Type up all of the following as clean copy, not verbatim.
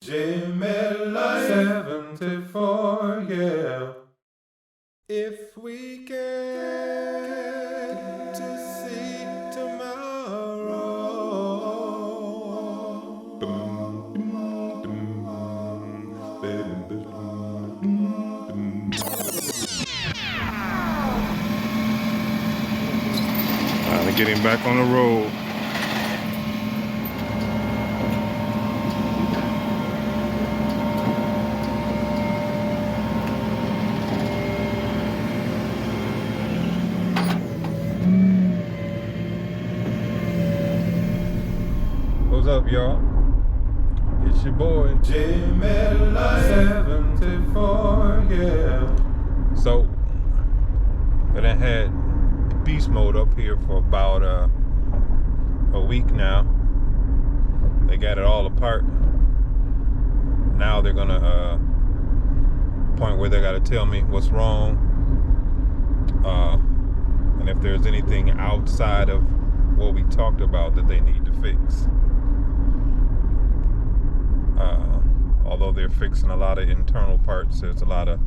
Jimmy Light 74, yeah. If we get to see tomorrow. Finally getting back on the road. What's up, y'all? It's your boy Jimmy Light 74, yeah. So I done had beast mode up here for about a week now. They got it all apart. Now they're gonna point where they gotta tell me what's wrong, and if there's anything outside of what we talked about that they need to fix. Although they're fixing a lot of internal parts, there's a lot of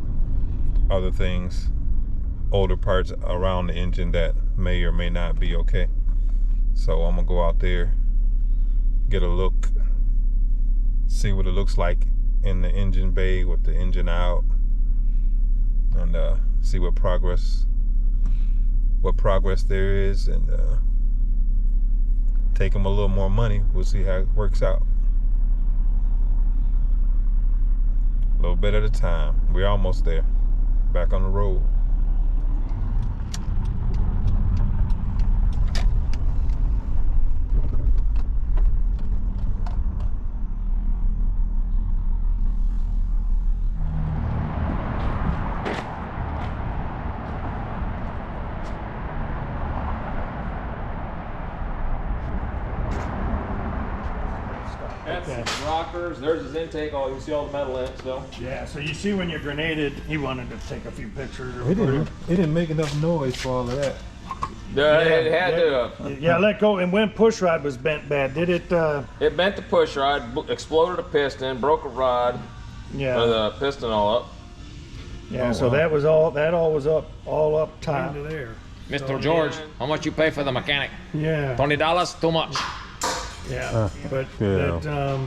other things, older parts around the engine that may or may not be okay. So I'm gonna go out there, get a look, see what it looks like in the engine bay with the engine out, and see what progress there is, and take them a little more money. We'll see how it works out. A little bit at a time. We're almost there. Back on the road. That's rockers. There's his intake. Oh, you can see all the metal in it still. Yeah, so you see when you grenaded, he wanted to take a few pictures. It didn't make enough noise for all of that. Yeah, it had to. Yeah, let go. And when push rod was bent bad, did it? It bent the push rod, exploded a piston, broke a rod. Yeah. With the piston all up. Yeah. Oh, so wow. That was all. That all was up, all up top. Into there. Mr. So, George, how much you pay for the mechanic? Yeah. $20, too much. Yeah, but yeah. That,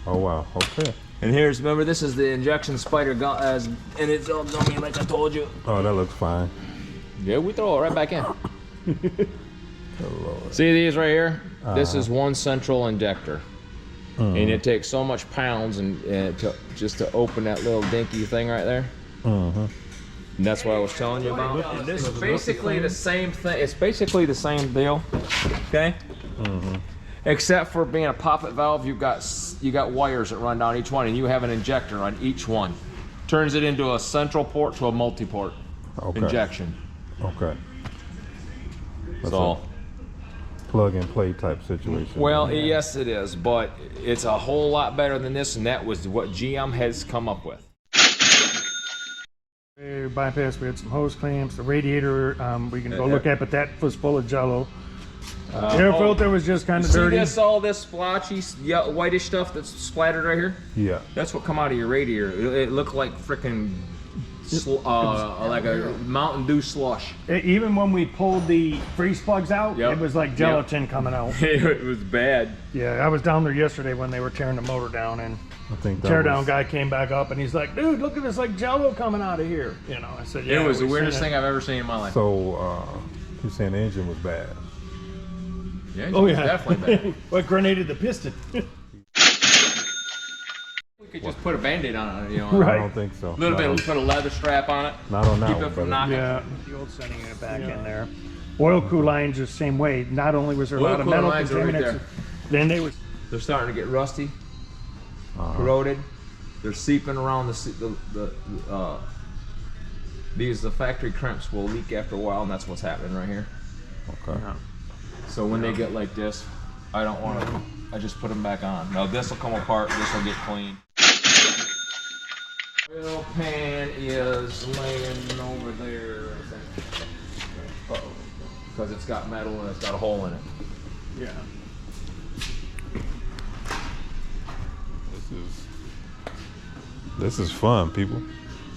oh wow, okay. And here's, remember, this is the injection spider gun, and it's all dummy like I told you. Oh, that looks fine. Yeah, we throw it right back in. Oh, Lord. See these right here? This is one central injector, and it takes so much pounds and just to open that little dinky thing right there. And that's what I was telling you about. And this is basically the same thing. It's basically the same deal. Okay. Except for being a poppet valve, you got wires that run down each one, and you have an injector on each one. Turns it into a central port to a multi-port injection. Okay. So plug and play type situation. Well, yes, it is, but it's a whole lot better than this, and that was what GM has come up with. bypass. We had some hose clamps. The radiator we can go look at, but that was full of jello. Air filter was just kind of dirty. See this, all this splotchy, whitish stuff that's splattered right here? Yeah. That's what come out of your radiator. It looked like frickin' like a Mountain Dew slush. Even when we pulled the freeze plugs out, it was like gelatin coming out. It was bad. Yeah, I was down there yesterday when they were tearing the motor down, and I think tear down guy came back up and he's like, "Dude, look at this, like jello coming out of here." You know, I said, "Yeah." It was the weirdest thing I've ever seen in my life. So you're saying the engine was bad? Yeah, it was definitely bad. What grenaded the piston? We could just put a Band-Aid on it, you know. Right. I don't think so. A little bit, put a leather strap on it. Not on that Keep one, it from knocking. Yeah, the old sending it back in there. Oil cool lines the same way. Not only was there a lot of metal contaminants, then they're starting to get rusty, corroded. They're seeping around these factory crimps will leak after a while, and that's what's happening right here. Okay. Yeah. So when they get like this, I don't want to. I just put them back on. Now this will come apart. This will get clean. Oil pan is laying over there, I think. Because it's got metal and it's got a hole in it. Yeah. This is fun, people.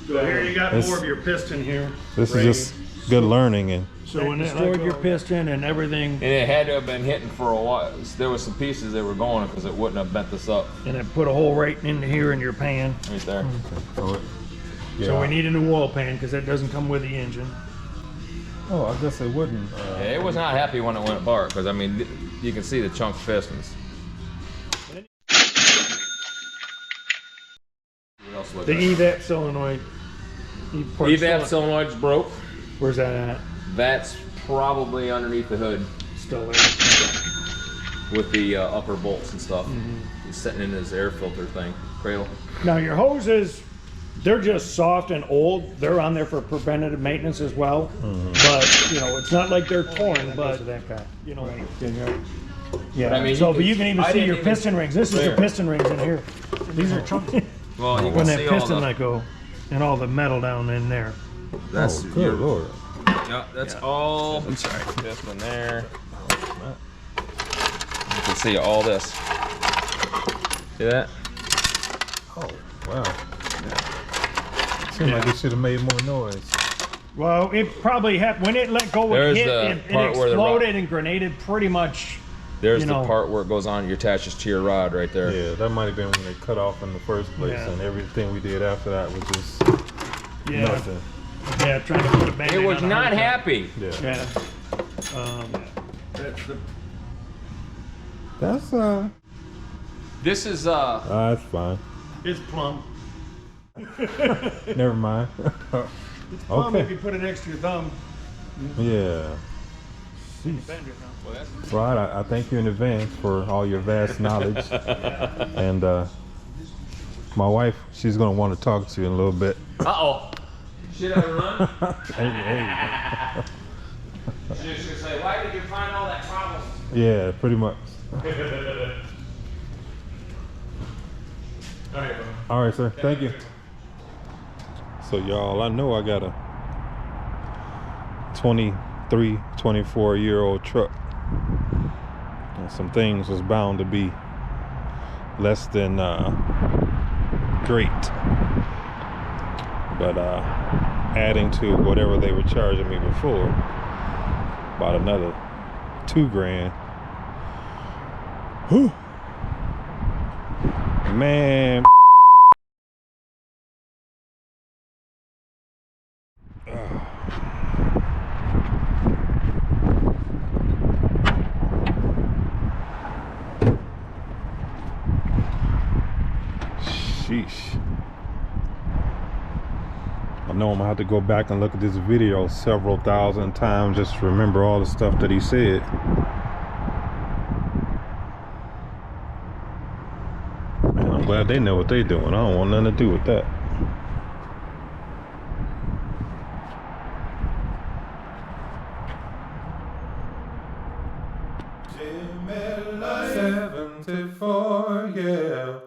So here you got It's- more of your piston here. This is just good learning. And So when it destroyed your piston and everything, And it had to have been hitting for a while. There was some pieces that were going because it wouldn't have bent this up and it put a hole right into here in your pan. right there. so, So we need a new oil pan because that doesn't come with the engine. Oh, I guess it wouldn't. Yeah, it was not happy when it went apart because I mean, you can see the chunk pistons. What else was The there? evap solenoid. Evap solenoid's broke. Where's that at? That's probably underneath the hood Still there. with the upper bolts and stuff. He's sitting in his air filter thing, cradle. Now your hoses, they're just soft and old. They're on there for preventative maintenance as well. But you know, it's not like they're torn. But that guy, you know, yeah. But, I mean, so, you but you can even I see didn't your even- piston rings. This is your There. piston rings in here. These are chunky. Well, you can When that see all piston the. let go, and all the metal down in there. That's Oh, good lord. Yeah, that's all. I'm sorry. This one there. You can see all this. See that? Oh, wow. Seems like it should have made more noise. Well, it probably happened when it let go. There's It hit. the It part where the exploded and grenaded pretty much. There's You the know. part where it goes on. It attaches to your rod right there. Yeah, that might have been when they cut off in the first place, Yeah. and everything we did after that was just Yeah, nothing. yeah, trying to put a band-aid It was on a not hard time. happy. Yeah. Yeah. That's the. That's This is that's fine. It's plumb. Never mind. Plumb if Okay. you put it next to your thumb. Yeah. Bend your thumb. Right. I thank you in advance for all your vast knowledge. And my wife, she's gonna want to talk to you in a little bit. Uh-oh. Should I run? Hey. She's gonna say, why did you find all that problem? Yeah, pretty much. All right, bro. All right, sir. Thank you. So y'all, I know I got a 23, 24-year-old truck. And some things was bound to be less than great. But adding to whatever they were charging me before, about another $2,000. Whew. Man. Sheesh. I know I'm gonna have to go back and look at this video several thousand times just to remember all the stuff that he said. Man, I'm glad they know what they're doing. I don't want nothing to do with that. Jimmy 74, yeah.